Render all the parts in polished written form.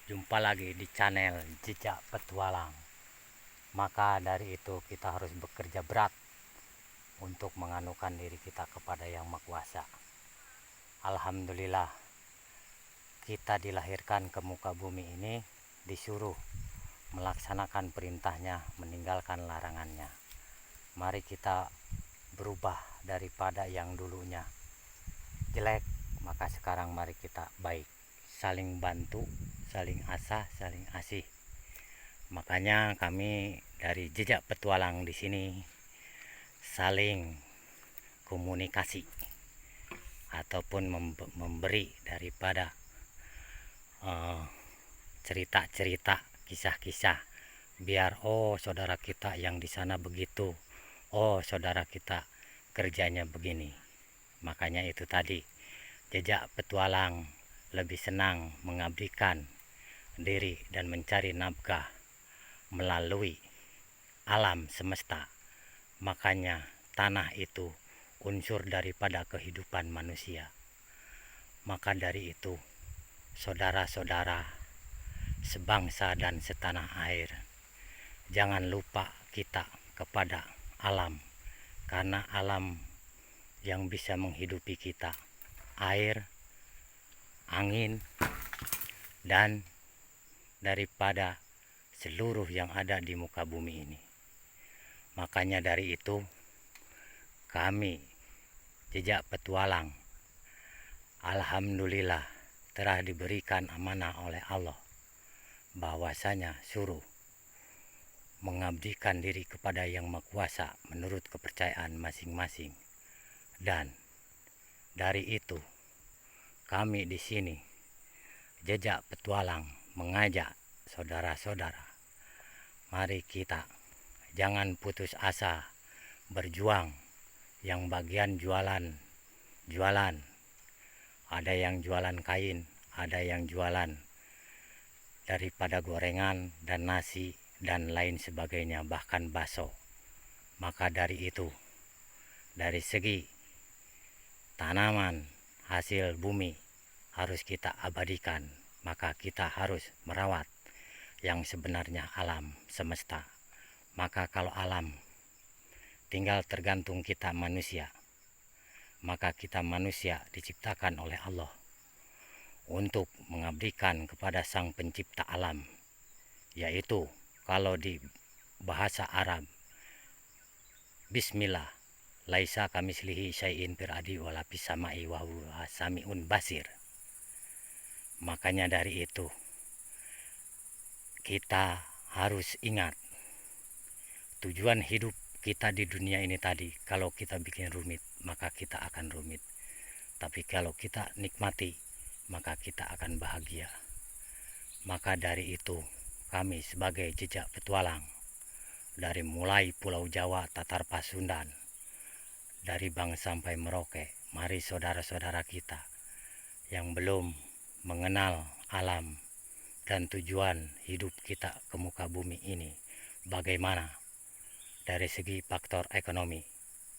Jumpa lagi di channel Jejak Petualang. Maka dari itu kita harus bekerja berat untuk menganukan diri kita kepada Yang Maha Kuasa. Alhamdulillah, kita dilahirkan ke muka bumi ini disuruh melaksanakan perintahnya, meninggalkan larangannya. Mari kita berubah daripada yang dulunya jelek, maka sekarang mari kita baik, saling bantu, saling asah, saling asih. Makanya kami dari Jejak Petualang di sini saling komunikasi ataupun memberi daripada cerita-cerita, kisah-kisah, biar saudara kita yang di sana begitu, saudara kita kerjanya begini. Makanya itu tadi Jejak Petualang lebih senang mengabdikan diri dan mencari nafkah melalui alam semesta. Makanya tanah itu unsur daripada kehidupan manusia. Maka dari itu, saudara-saudara sebangsa dan setanah air, jangan lupa kita kepada alam, karena alam yang bisa menghidupi kita, air, angin, dan daripada seluruh yang ada di muka bumi ini. Makanya dari itu kami Jejak Petualang alhamdulillah telah diberikan amanah oleh Allah bahwasanya suruh mengabdikan diri kepada Yang Maha Kuasa menurut kepercayaan masing-masing. Dan dari itu kami di sini Jejak Petualang mengajak saudara-saudara, mari kita jangan putus asa berjuang. Yang bagian jualan, ada yang jualan kain, ada yang jualan daripada gorengan dan nasi dan lain sebagainya, bahkan bakso. Maka dari itu, dari segi tanaman hasil bumi harus kita abadikan, maka kita harus merawat yang sebenarnya alam semesta. Maka kalau alam tinggal tergantung kita manusia, maka kita manusia diciptakan oleh Allah untuk mengabdikan kepada Sang Pencipta alam, yaitu kalau di bahasa Arab, Bismillah, laisa kamislihi syai'in fil ardi wala fis samai wa huwa samiun basir. Makanya dari itu kita harus ingat tujuan hidup kita di dunia ini tadi. Kalau kita bikin rumit, maka kita akan rumit. Tapi kalau kita nikmati, maka kita akan bahagia. Maka dari itu kami sebagai Jejak Petualang, dari mulai Pulau Jawa, Tatar Pasundan, dari Bang sampai Merauke, mari saudara-saudara kita yang belum mengenal alam dan tujuan hidup kita ke muka bumi ini bagaimana dari segi faktor ekonomi,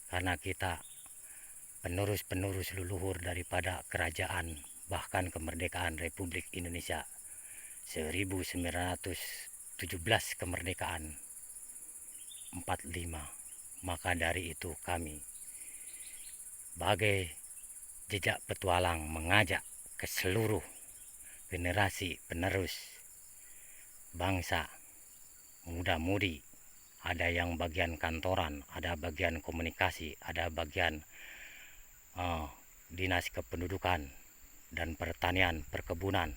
karena kita penerus-penerus leluhur daripada kerajaan bahkan kemerdekaan Republik Indonesia 1917 kemerdekaan 45. Maka dari itu kami sebagai Jejak Petualang mengajak ke seluruh generasi penerus bangsa, muda-mudi, ada yang bagian kantoran, ada bagian komunikasi, ada bagian dinas kependudukan dan pertanian, perkebunan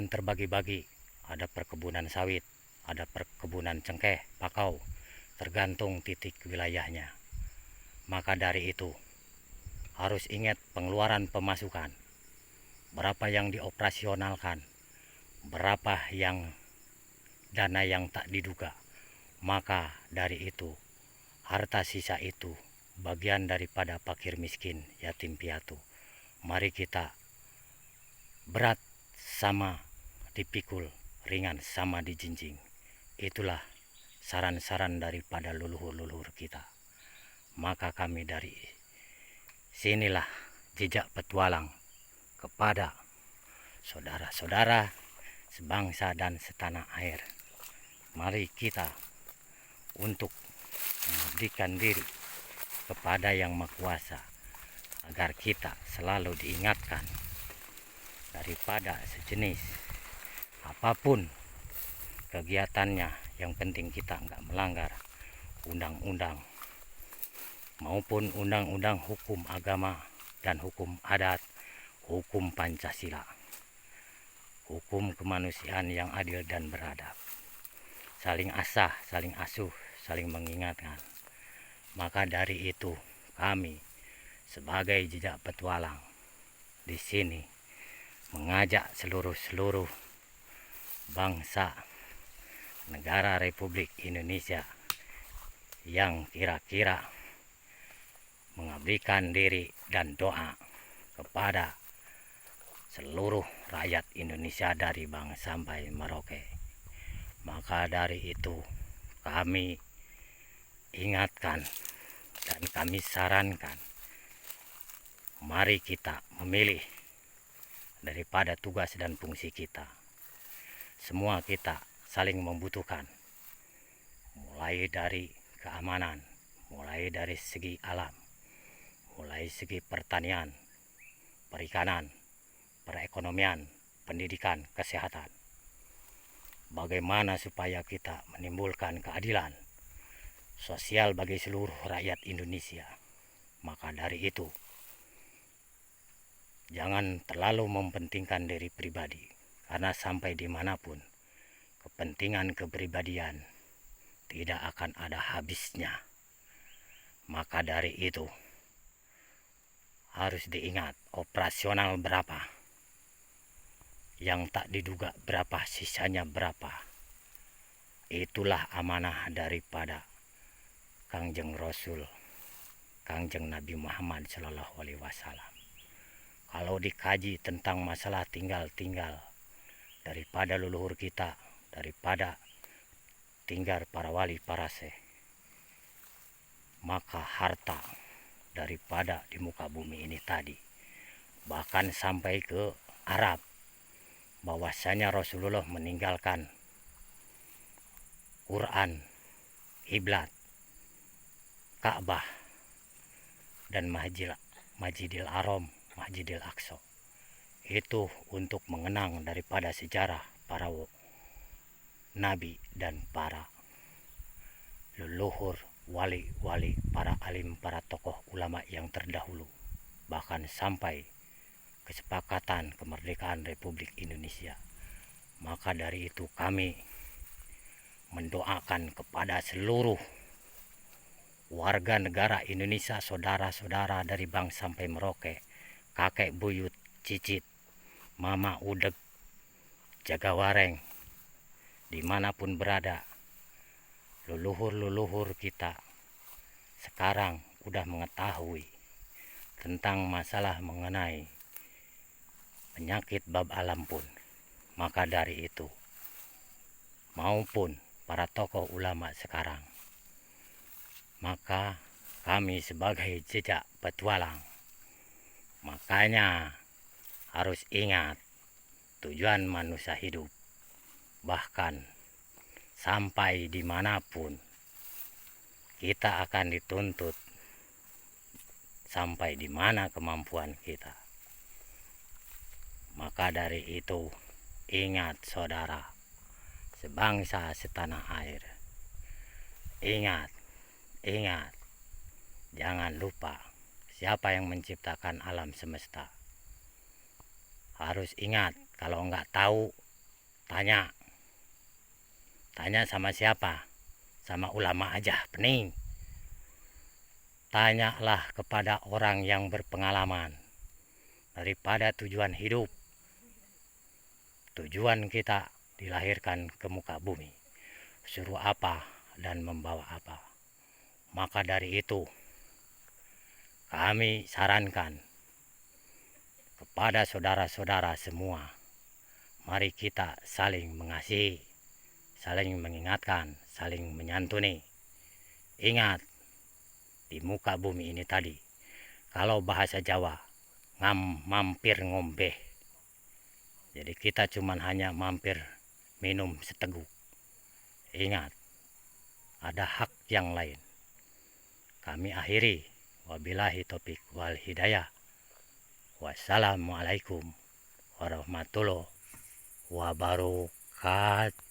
terbagi-bagi, ada perkebunan sawit, ada perkebunan cengkeh, pakau, tergantung titik wilayahnya. Maka dari itu harus ingat pengeluaran pemasukan, berapa yang dioperasionalkan, berapa yang dana yang tak diduga. Maka dari itu harta sisa itu bagian daripada fakir miskin, yatim piatu. Mari kita berat sama dipikul, ringan sama dijinjing. Itulah saran-saran daripada leluhur-leluhur kita. Maka kami dari sinilah Jejak Petualang kepada saudara-saudara sebangsa dan setanah air, mari kita untuk mengabdikan diri kepada Yang Maha Kuasa, agar kita selalu diingatkan daripada sejenis apapun kegiatannya. Yang penting kita nggak melanggar undang-undang maupun undang-undang hukum agama dan hukum adat, hukum Pancasila, hukum kemanusiaan yang adil dan beradab. Saling asah, saling asuh, saling mengingatkan. Maka dari itu kami sebagai jejak petualang di sini mengajak seluruh bangsa negara Republik Indonesia yang kira-kira mengabdikan diri dan doa kepada seluruh rakyat Indonesia dari Sabang sampai Merauke. Maka dari itu kami ingatkan dan kami sarankan, mari kita memilih daripada tugas dan fungsi kita. Semua kita saling membutuhkan, mulai dari keamanan, mulai dari segi alam, mulai segi pertanian, perikanan, perekonomian, pendidikan, kesehatan. Bagaimana supaya kita menimbulkan keadilan sosial bagi seluruh rakyat Indonesia. Maka dari itu, jangan terlalu mementingkan diri pribadi, karena sampai dimanapun kepentingan kepribadian tidak akan ada habisnya. Maka dari itu harus diingat, operasional berapa, yang tak diduga berapa, sisanya berapa. Itulah amanah daripada Kangjeng Rasul, Kangjeng Nabi Muhammad Shallallahu Alaihi Wasallam. Kalau dikaji tentang masalah tinggal daripada leluhur kita, daripada tinggal para wali para syekh, maka harta daripada di muka bumi ini tadi, bahkan sampai ke Arab, bahwasanya Rasulullah meninggalkan Quran, kiblat, Ka'bah, dan Masjidil Haram, Masjidil Aqsa. Itu untuk mengenang daripada sejarah para nabi dan para leluhur, wali-wali, para alim, para tokoh ulama yang terdahulu, bahkan sampai kesepakatan kemerdekaan Republik Indonesia. Maka dari itu kami mendoakan kepada seluruh warga negara Indonesia, saudara-saudara dari Sabang sampai Merauke, kakek buyut, cicit, mama udeg, jagawareng, dimanapun berada, leluhur kita sekarang udah mengetahui tentang masalah mengenai penyakit bab alam pun. Maka dari itu, maupun para tokoh ulama sekarang, maka kami sebagai jejak petualang, makanya harus ingat tujuan manusia hidup. Bahkan sampai dimanapun kita akan dituntut sampai di mana kemampuan kita. Maka dari itu, ingat saudara, sebangsa setanah air, ingat, jangan lupa siapa yang menciptakan alam semesta. Harus ingat, kalau nggak tahu, tanya sama siapa? Sama ulama aja, pening. Tanyalah kepada orang yang berpengalaman daripada tujuan hidup. Tujuan kita dilahirkan ke muka bumi, suruh apa dan membawa apa. Maka dari itu, kami sarankan kepada saudara-saudara semua, mari kita saling mengasihi, saling mengingatkan, saling menyantuni. Ingat, di muka bumi ini tadi, kalau bahasa Jawa, mampir ngombe. Jadi kita cuman hanya mampir minum seteguk. Ingat, ada hak yang lain. Kami akhiri. Wabillahi taufik wal hidayah. Wassalamualaikum warahmatullahi wabarakatuh.